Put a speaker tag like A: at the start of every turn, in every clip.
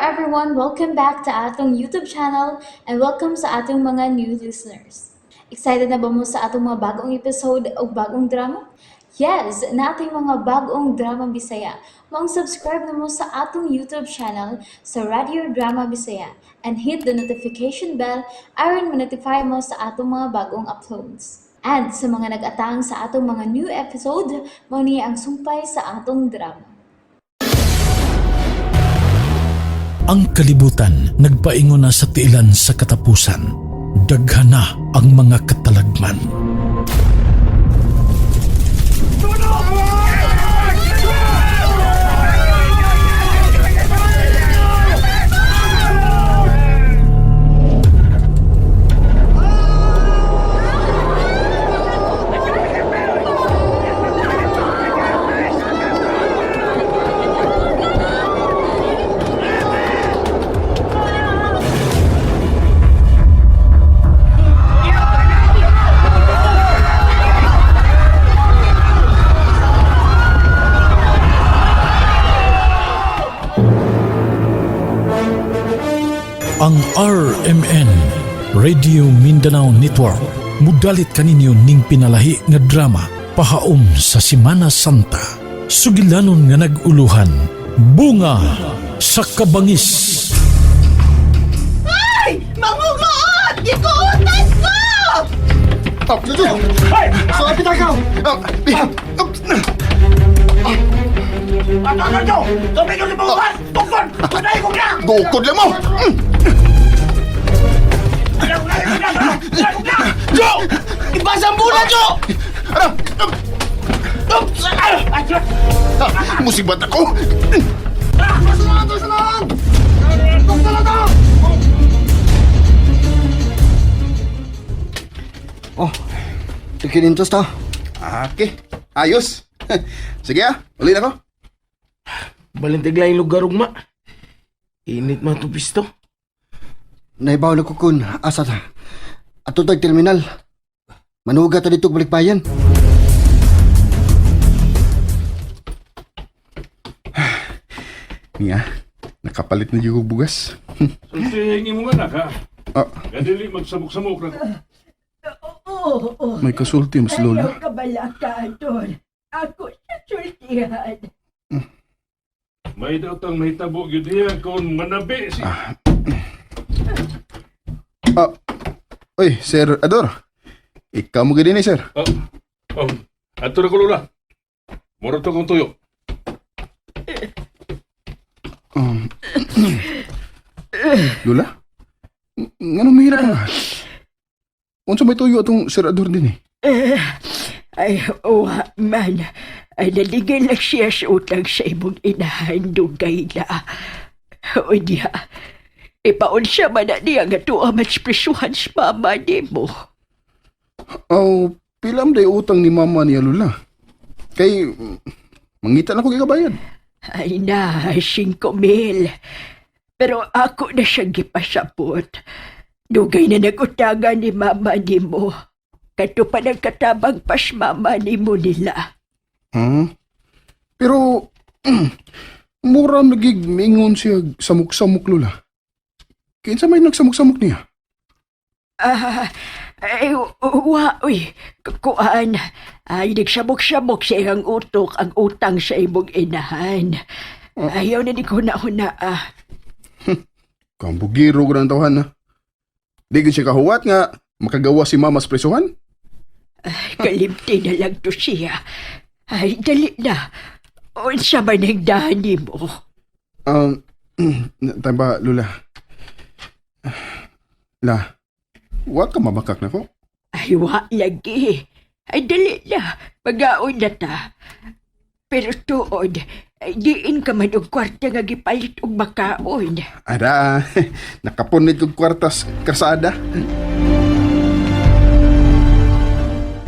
A: everyone, welcome back to atong YouTube channel and welcome sa atong mga new listeners. Excited na ba mo sa atong mga bagong episode o bagong drama? Yes, na ating mga bagong drama Bisaya. Mag-subscribe na mo sa atong YouTube channel sa Radio Drama Bisaya and hit the notification bell aron ma-notify mo sa atong mga bagong uploads. And sa mga nag-atang sa atong mga new episode, mo niya ang sumpay sa atong drama.
B: Ang kalibutan nagpaingon na sa tiilan sa katapusan. Daghan na ang mga katalagman. Ang RMN, Radio Mindanao Network, mudalit kaninyo ning pinalahi nga drama pahaom sa Semana Santa. Sugilanon nga naguluhan, Bunga sa Kabangis.
C: Ay! Mangunguot! Gikuutan ko!
D: Dito! So, kapit ako!
E: Ano nyo? Sabi nyo si Bukas! Tukod! Panay ko na!
D: Dukod lang mo!
E: Panay ko na!
D: Jo!
C: Ibasang bulan, Jo!
D: Musibat ako! Oh, tikin interest ha? Okay, ayos. Sige uli na ko.
E: Balintig lang yung lugar, ugma. Init man itong pisto.
D: Naibaw na ko kun, asa ta. Ato tag terminal. Manuga ta dito balikbayan. Mia, nakapalit na yung bugas.
F: Sultihin mo nga ha.
D: Ah,
F: Gadili magsamok-samok na.
C: Oo,
D: may kasulti mas lola.
C: ayaw kabala ka, Adol. Ako sa sultihan.
F: May daw mahitabo yun niya kung manabi si...
D: Oy, Sir Ador. Ikaw mo gini, sir.
F: Ato na ko lula. Moro to kong tuyo.
D: Lola? Ngano mahirap nga? Unsa may tuyo atong Sir Ador din
C: Ay, man. Ay, naligay lang siya sa utang sa imong inahan dugay na. O diya, ipaon siya man na niya nga tuwa matspresyuhan sa mama ni mo.
D: Oh, pilam day utang ni mama niya, Lola. Kay, mangita na ko gikabayad.
C: Ay na, 5,000. Pero ako na siya gipasapot. Dugay na nagutangan ni mama ni mo. Kato pa nagkatabang pas mama ni mo nila.
D: Pero, mura nagigmingon siya samok-samok, Lola. Kinsa may nagsamok-samok niya?
C: Ay, uy, kuan. Ay, nagsabok-sabok sa iyang utok ang utang sa imong inahan. Ayaw na di ko na.
D: Kambugiro ko ng tawahan na. Di ko siya kahuwat nga makagawa si mama sa presuhan?
C: Kalimti na lang to siya. Ay, dali na. Unsa man ang dani mo?
D: Tayo ba, Lola? Huwag ka mabakak na ko.
C: Ay, wa lagi. Ay, dali na. Pag-aon na ta. Pero tuod, ay diin ka man og kwarta nga gipalit og makaon.
D: Ada, nakapunit kong kwartas kasada.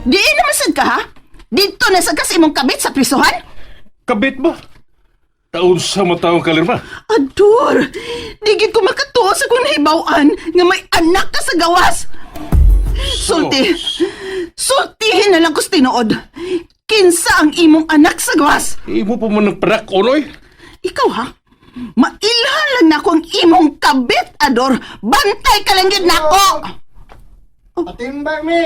G: Di naman sad ka, ha? Dito na sad ka sa imong kabit sa prisuhan?
F: Kabit ba? Taon sa mataong kalirma.
G: Ador, di gid ko makatuo sa kung nahibaw-an nga may anak ka sa gawas. Sultihin na lang ko sa tinuod. Kinsa ang imong anak sa gawas?
F: Imo po mo nagparak, Onoy?
G: Ikaw ha? Mailhan lang na ako ang imong kabit, Ador. Bantay ka lang yun nako.
H: Patimbang mi.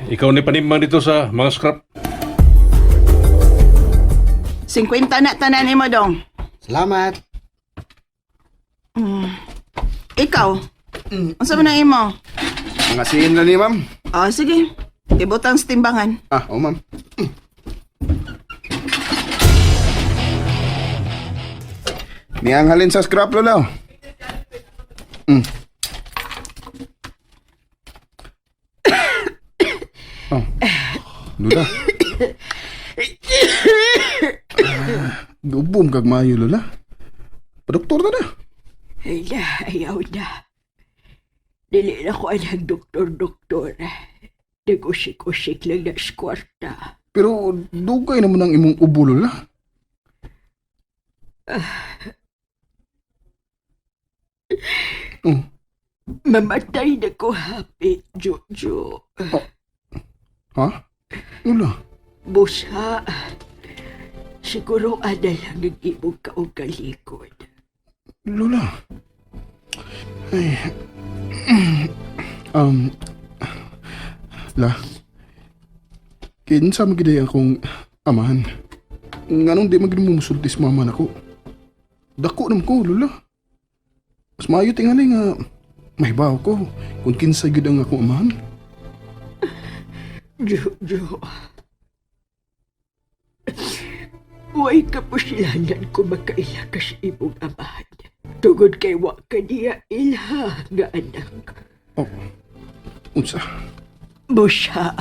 F: Ikaw ni panimbang dito sa mga scrap.
G: 50 na tanan mo dong.
H: Salamat.
G: Ikaw, ang sabi na imo?
D: Mga siin na ni ma'am.
G: Sige. Ibutang sa timbangan.
D: Oo ma'am. Niyang halin sa scrap lola. Oh. Lola. Gubom kag maayo lola. Padoktor na na.
C: Hala, ayaw na. Dili na ko alang doktor-doktor. Nag-usik-usik lang na sa kwarta.
D: Pero dugay naman ang imong ubo lola. Oh.
C: Mamatay na ko happy, Jojo.
D: Ha? Lola.
C: Busa, siguro ada lang ang imong kaugalikod.
D: Lola. Ay. La. Kinsa magiday akong amahan. Nganong di magin mo musulti sa mama nako. Dako naman ko, Lola. Mas maayo tingali nga mahibaw ko kung kinsa gyud ang akong amahan.
C: Jojo. Huwag ka po silanan kung makaila ka sa imong amahan. Tugod kay wa ka niya ilha nga anak.
D: Oh. Unsa?
C: Busa,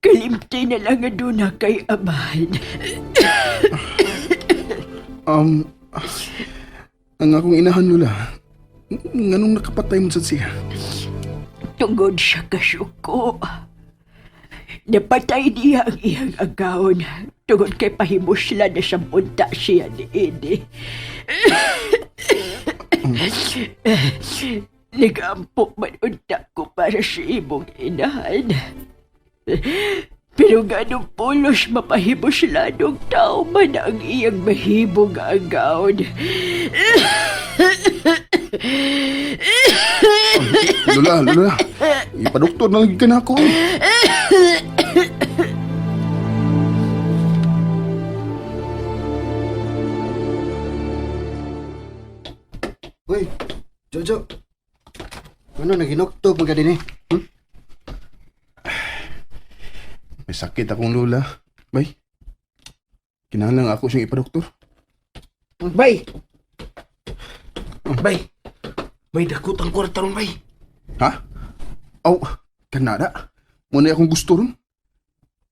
C: kalimti na lang nga doon na kay amahan.
D: Ang akong inahan, Lola. Nganong nakapatay mo sa siya?
C: Tungod siya kasuko. Napatay niya ang iyang agawon. Tungod kay pahimusla na siyang punta siya ni Edi. Nag-ampok man unta ko para sa imong inahan. Pero ganong pulos mapahimosla ng tao man ang iyang mahibong agawon.
D: Lola. Ipadoktor na lagi ka na ako.
H: Uy, Jojo. Ano naginoktok mo ka din eh?
D: May sakit akong lola. Bay. Kinahanglan ako siyang ipadoktor.
E: Bay! Bay! May dakot ang kwarta ron, bay.
D: Ha? Aw, kanada. Muna akong gusto ron.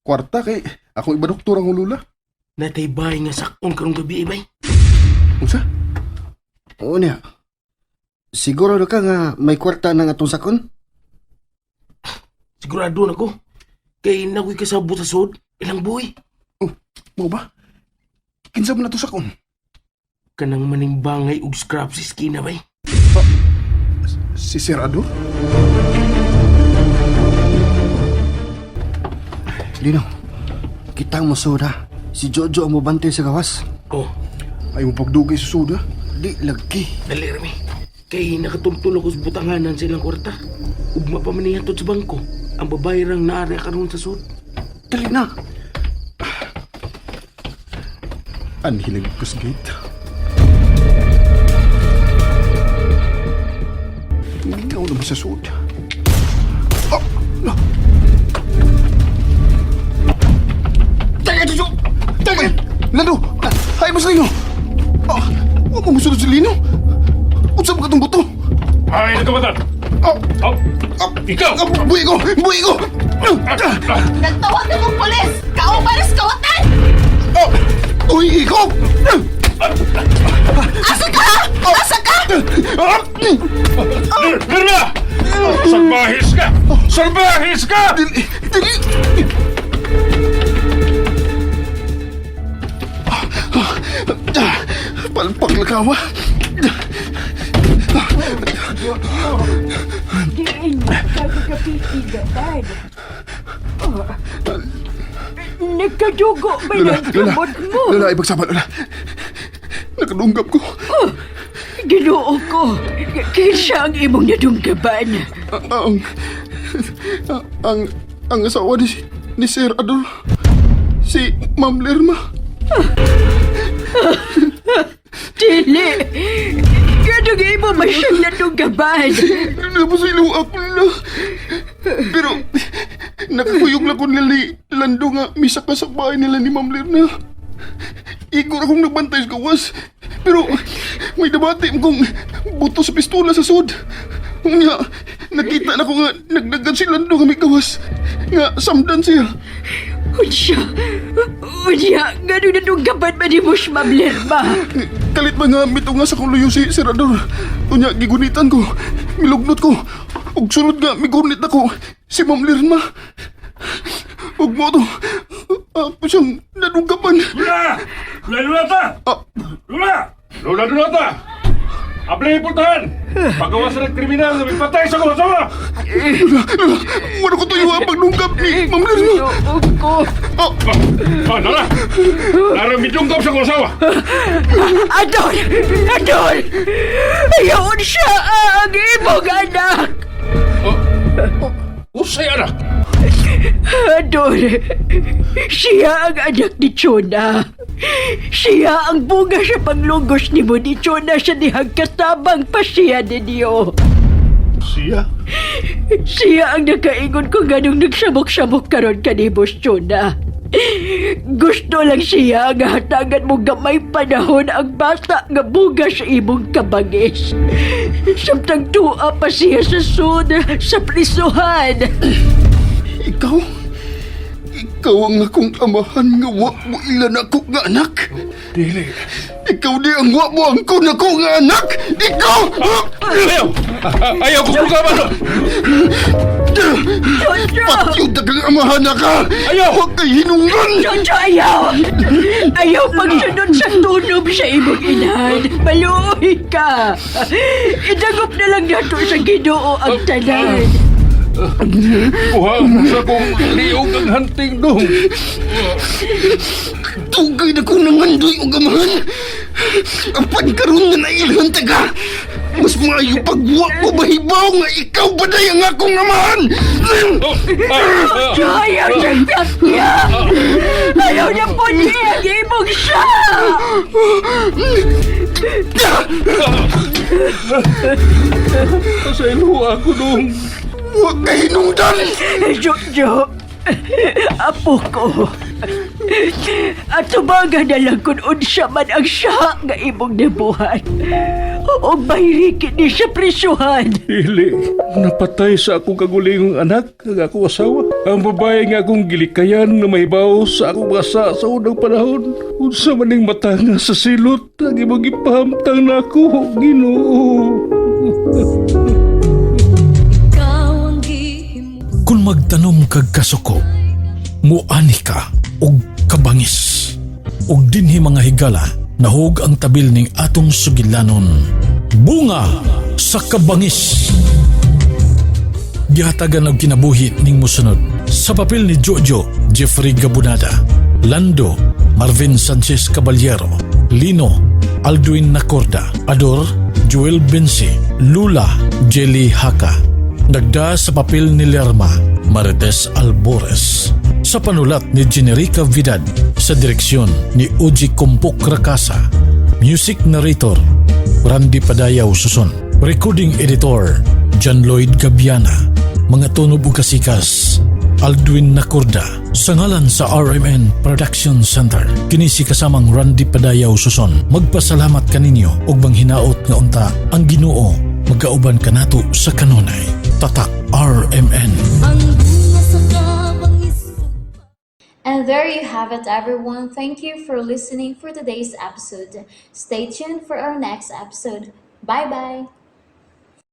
D: Kwarta kay akong ipadoktor ang lola.
E: Natay bay nga sakon karong gabi, bay.
D: Unsa?
H: Oo niya. Siguro na ka nga may kwarta na nga itong sakon?
E: Sigurado na ko. Kay nakoy kasabot sa sod. Ilang buhay.
D: Mo ba? Kinsa man na to sakon?
E: Kanang manimbangay ug scrap si skina, bay.
D: Si Sir Ador?
H: Lino, kitang mo soda. Si Jojo ang mubantay sa gawas.
E: Oh,
D: Ay mo pagdugay sa soda.
H: Di lagi.
E: dali rami. Kay nakatultul ako sa butanganan sa ilang kwarta. Ugma pa manihatod sa bangko. Ang babae rang naari karon sa sud.
H: Dali na.
D: Anhilig ko sa gate. Ikaw naman sa soda. Oh! No! Taga, Jojo! Taga! Lando! Hay mo sa Lino! Huwag mo musunod sa Lino! Unsa mo katong buto?
F: Ay, nagkabatan! Ikaw!
D: Buhay ko! Buhay ko!
G: Nagtawag ka mong polis! Kao pares kawatan!
D: Uy, ikaw!
G: Asa ka? Asa ka?
F: Lirna! Salbahis ka! Salbahis ka!
D: Dili! Palpag lakawa!
C: Diin mo kagagapitigapan. Nagkadugo ba
D: Lola,
C: ng kamot mo?
D: Lola, ibagsaban, Lola. Nakadunggap ko.
C: Ginoo ko, kinsa ang imong nadunggaban?
D: Ang asawa ni Sir Adol, si Ma'am Lerma.
C: Dili! Ganong imo masyang nadunggaban.
D: Napasilo ako na. Pero, nakakuyog lang ko nila Lando nga misaka sa bahay nila ni Ma'am Lerna. Igor akong nagbantay sa gawas. Pero, may dabati kong buto sa pistola sa sud. Nga, nakita na ko nga nagdagan si Lando nga may gawas. Nga, samdan siya.
C: Unya, ganong nadunggaban ba ni Bush, Ma'am Lerma?
D: Kalit ba nga mito nga sa kong luyo si Serador. Unya, gigunitan ko. Milugnot ko. Ug sunod nga, migunit ako. Si Ma'am Lerma. Ug mo to. Ako siyang nadunggaban.
F: Lula! Lula Lunata!
D: Ah,
F: Lula! Lula Lunata! Ablay pultahan! Pagawasan ng kriminal na may patay sa mga sama!
D: Wala ko tuyo ang pagnunggap ni Ma'am Lerma.
C: Ginoo ko.
F: Nara! Nara, midunggap sa mga asawa!
C: Adol! Adol! Ayaw siya ang imong anak!
F: Usay anak!
C: Adol! Siya ang anak ni Chona. Siya ang bunga sa panglugos ni mo ni Chona sa dihang katabang pa siya ninyo.
D: Siya?
C: Siya ang nakaingon ko ganong nagsabok-sabok karon kanibos, Chona. Gusto lang siya nga hatagan mo gamay panahon ang bata nga buga sa imong kabangis. Samtang tuwa pa siya sa sud sa prisuhan.
D: Ikaw? Ikaw ang akong amahan nga wa mo ilan ako nga anak?
F: Dili.
D: Ikaw di ang wa mo ang kun ako nga anak? Ikaw!
F: Ayaw! Ayaw ko pagkaman!
C: Jojo!
D: Patyo dagang amahan na ka!
F: Ayaw!
D: Huwag kay hinunggan!
C: Jojo, ayaw! Ayaw pagsunod sa tunob sa imong inahan. Maluoy ka! Idagop na lang nato sa Ginoo ang tanan.
F: Kuha sa kong liog ang hunting dong!
D: Tugay na kong nangandoy o gamahan! Apan karon na nailhan taga! Mas maayo pagbuwa ko mahibaw nga ikaw ba na yung akong amahan!
C: Jojo, ayaw niya niya! Ayaw niya po niya ang imong siya!
F: Pasaylo ako dong!
D: Huwag kay hinungdan!
C: Jojo, apo ko. At tumaga na lang kung unsa man ang siya nga imong nabuhan. O bayrikin ni sa presyuhan.
F: Dili, napatay sa akong kagulingong anak, ang akong asawa. Ang babae nga akong gilikayan na mahibaw sa akong asa sa unang panahon. Unsa maning matanga sa silot, ang imong ipahamtang na ako, Ginoo.
B: Kung magtanom kag kasuko, muani ka og kabangis. Og dinhi mga higala, nahog ang tabil ning atong sugilanon. Bunga sa kabangis. Gihatagan og kinabuhi ning musunod sa papel ni Jojo Jeffrey Gabunada, Lando Marvin Sanchez Caballero, Lino Aldwin Nacorda, Ador Joel Bensi, Lula Jelly Haka. Nagda sa papel ni Lerma Marites Albores. Sa panulat ni Generica Vidal, sa direksyon ni Uji Kumpuk Rakasa. Music narrator Randy Padayaw Suson. Recording editor John Lloyd Gabiana. Mga tunog ug kasikas Aldwin Nacorda. Sa ngalan sa RMN Production Center, kini si kasamang Randy Padayaw Suson. Magpasalamat kaninyo og manghinaot nga unta ang Ginoo magkauban kanato sa kanunay. Tatak RMN.
A: And there you have it, everyone. Thank you for listening for today's episode. Stay tuned for our next episode. Bye-bye.